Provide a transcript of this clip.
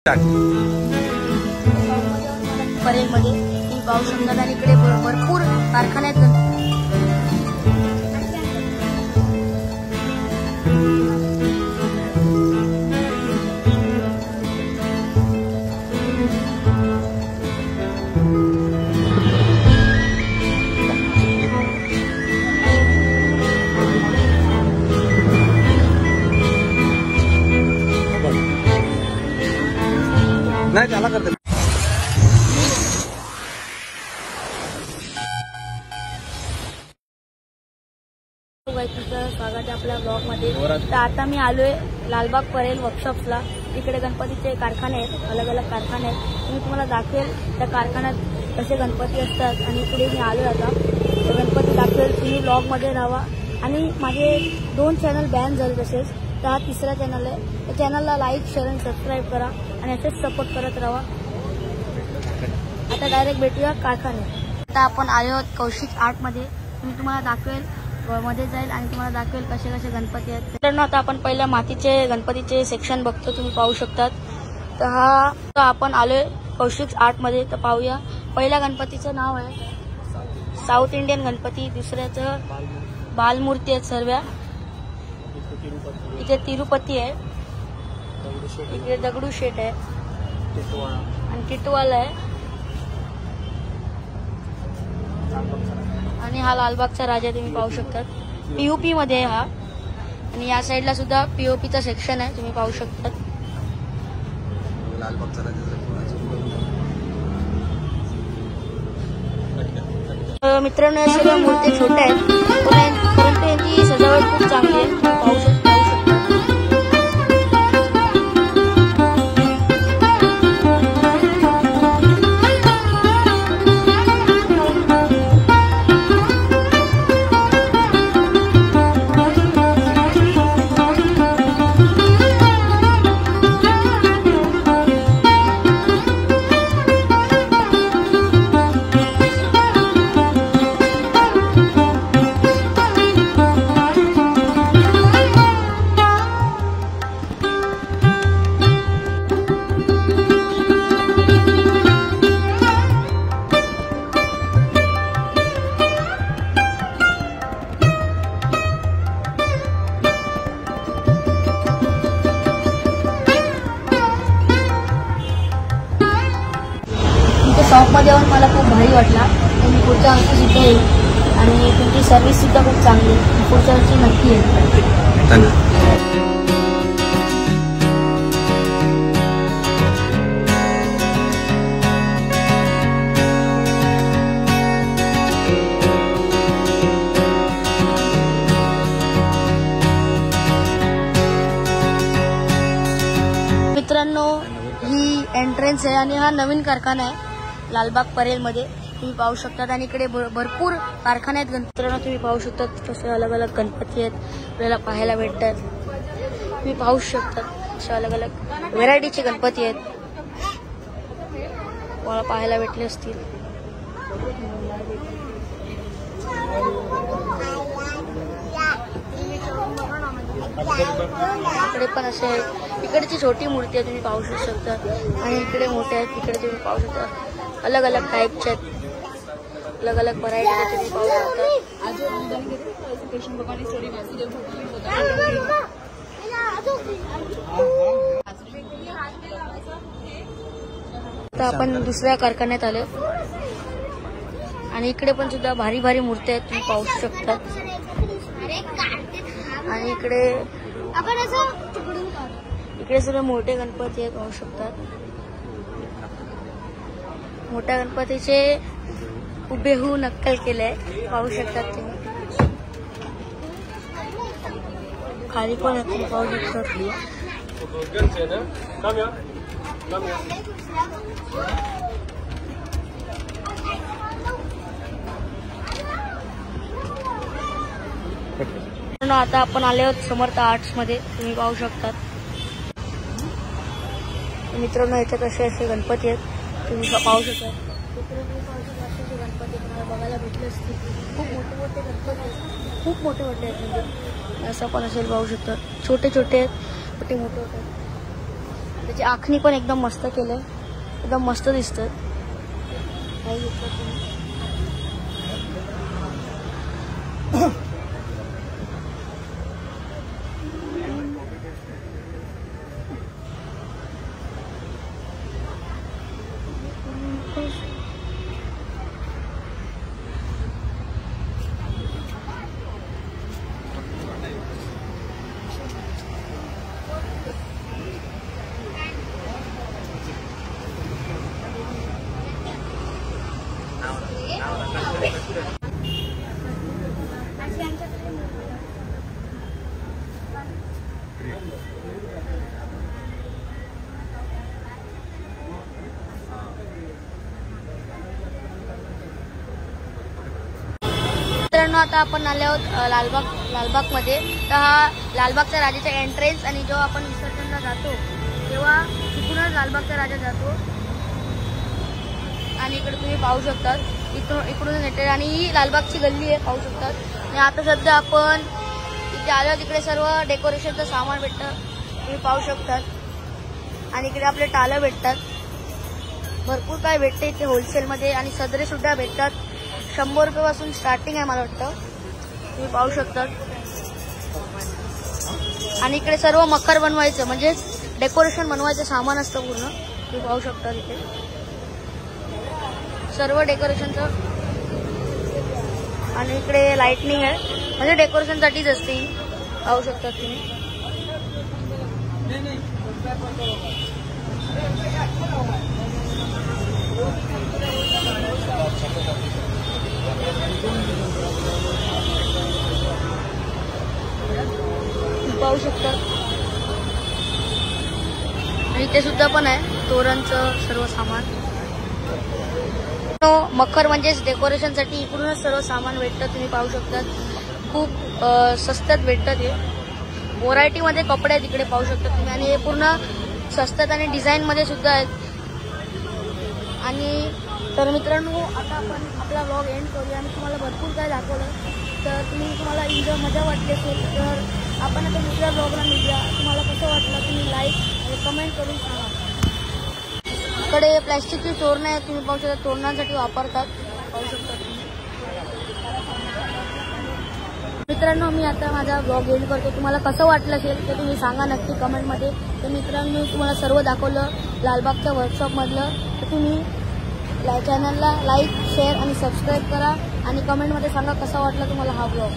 परेलमध्ये ती पाहू शकतात आणि इकडे भरपूर कारखाने आहेत. नाही त्याला करते. स्वागत आहे आपल्या ब्लॉग मध्ये. तर आता मी आलोय लालबाग परेल वर्कशॉपला. इकडे गणपतीचे कारखाने आहेत, अलग अलग कारखाने आहेत. मी तुम्हाला दाखवेल त्या कारखान्यात कसे गणपती असतात आणि इकडे मी आलोय आता गणपती दाखवेल. तुम्ही ब्लॉग मध्ये राहा. आणि माझे 2 चॅनल बॅन झाले, तसेच तर हा 3रा चॅनल आहे. त्या चॅनलला लाईक शेअर आणि सबस्क्राईब करा आणि असेच सपोर्ट करत राहा. आता डायरेक्ट भेटूया कारखाने. आता आपण आलो आहोत कौशिक आर्टमध्ये. मी तुम्हाला दाखवेल, मध्ये जाईल आणि तुम्हाला दाखवेल कसे कसे गणपती आहेत. मित्रांनो, आता आपण पहिल्या मातीचे गणपतीचे सेक्शन बघतो, तुम्ही पाहू शकतात. तर आपण आलोय कौशिक आर्टमध्ये. तर पाहूया. पहिल्या गणपतीचं नाव आहे साऊथ इंडियन गणपती. दुसऱ्याचं बालमूर्ती आहेत सर्व. इथे तिरुपती आहे, इकडे दगडूशेठ आहे आणि टिटवाला आहे आणि हा लालबागचा राजा तुम्ही पाहू शकतात. पीओपी मध्ये आहे हा. आणि या साईडला सुद्धा पीओपीचा सेक्शन आहे, तुम्ही पाहू शकतात. लालबागचा राजा मित्रांनो, या सगळ्या मूर्ती छोट्या आहेत, परंतु यांची सजावट खूप चांगली आहे, तुम्ही पाहू शकता. शॉपमध्ये येऊन मला खूप भारी वाटला. मी पुढच्या वर्षी सुद्धा येईल आणि तुमची सर्व्हिस सुद्धा खूप चांगली. पुढच्या वर्षी नक्की येईल. मित्रांनो, ही एंट्रन्स आहे आणि हा नवीन कारखाना आहे लालबाग परेलमध्ये, तुम्ही पाहू शकतात. आणि इकडे भरपूर कारखाने आहेत. मित्रांनो, तुम्ही पाहू शकतात कसे अलग अलग गणपती आहेत आपल्याला पाहायला भेटतात. तुम्ही पाहू शकतात असे अलग अलग व्हेरायटीचे गणपती आहेत, मला पाहायला भेटले असतील. इकडे पण असे इकडची छोटी मूर्ती आहे, तुम्ही पाहू शकता. आणि इकडे मोठे आहेत, तिकडे तुम्ही पाहू शकता. अलग अलग टाइपचे आहेत, अलग अलग व्हरायटी तुम्ही पाहू शकता. आता आपण दुसऱ्या कारखान्यात आलो आणि इकडे पण सुद्धा भारी भारी मूर्ती आहेत, तुम्ही पाहू शकता. आणि इकडे सर्व मोठे गणपती आहेत, पाहू शकतात. मोठ्या गणपतीचे हुबेहूब नक्कल केलंय, पाहू शकतात तुम्ही. खाली पण तुम्ही पाहू शकतात. आता आपण आले आहोत समर्थ आर्ट्स मध्ये, तुम्ही पाहू शकतात. मित्रांनो, याच्यात असे गणपती आहेत, तुम्ही पाहू शकता. गणपती तुम्हाला बघायला भेटले असतील. खूप मोठे मोठे गणपती आहेत, खूप मोठे मोठे आहेत. म्हणजे असं पण असेल, पाहू शकता. छोटे छोटे आहेत, मोठे मोठे आहेत. त्याची आखणी पण एकदम मस्त केलंय, एकदम मस्त दिसतं. मित्रांनो, आता आपण आले आहोत लालबागमध्ये. तर हा लालबागच्या राजाचा एंट्रन्स, आणि जेव्हा आपण विसर्जनला जातो तेव्हा तिथूनच लालबागचा राजा जातो. आणि इकडे तुम्ही पाहू शकता, इकडून येते आणि ही लालबागची गल्ली आहे, पाहू शकतात. आणि आता सध्या आपण इथे आलो, तिकडे सर्व डेकोरेशनचं सामान भेटतं, तुम्ही पाहू शकतात. आणि इकडे आपले टाळं भेटतात, भरपूर काय भेटते इथे होलसेलमध्ये. आणि सदरे सुद्धा भेटतात, 100 रुपयापासून स्टार्टिंग आहे मला वाटतं, तुम्ही पाहू शकतात. आणि इकडे सर्व मखर बनवायचं म्हणजे डेकोरेशन बनवायचं सामान असतं पूर्ण, तुम्ही पाहू शकता. इथे सर्व डेकोरेशनचं. आणि इकडे लाइटनिंग आहे, म्हणजे डेकोरेशनसाठीच असते, पाहू शकतात तुम्ही. पाहू शकतात. आणि इथे सुद्धा पण आहे तोरणचं सर्व सामान. मखर म्हणजेच डेकोरेशनसाठी इकडूनच सर्व सामान भेटतं, तुम्ही पाहू शकतात. खूप स्वस्तात भेटतात, हे व्हरायटीमध्ये कपडे आहेत, इकडे पाहू शकता तुम्ही. आणि हे पूर्ण स्वस्तात आणि डिझाईनमध्ये सुद्धा आहेत. आणि तर मित्रांनो, आता आपण आपला व्लॉग एंड करूया. आणि तुम्हाला भरपूर काय दाखवलं, तर तुम्हाला एन्जॉय मजा वाटली असेल तर आपण आता दुसऱ्या ब्लॉगला मिळूया. तुम्हाला कसं वाटलं तुम्ही लाईक आणि कमेंट करून सांगा. इकडे प्लॅस्टिकची तोरणं आहेत, तुम्ही पाहू शकता, तोरणांसाठी वापरतात, पाहू शकता तुम्ही. मित्रांनो, मी आता माझा ब्लॉग एंड करतो. तुम्हाला कसं वाटलं असेल तर तुम्ही सांगा नक्की कमेंटमध्ये. तर मित्रांनो, मी तुम्हाला सर्व दाखवलं लालबागच्या वर्कशॉपमधलं. तर तुम्ही चॅनलला लाईक, शेअर आणि सबस्क्राईब करा. आणि कमेंटमध्ये सांगा कसा वाटला तुम्हाला हा ब्लॉग.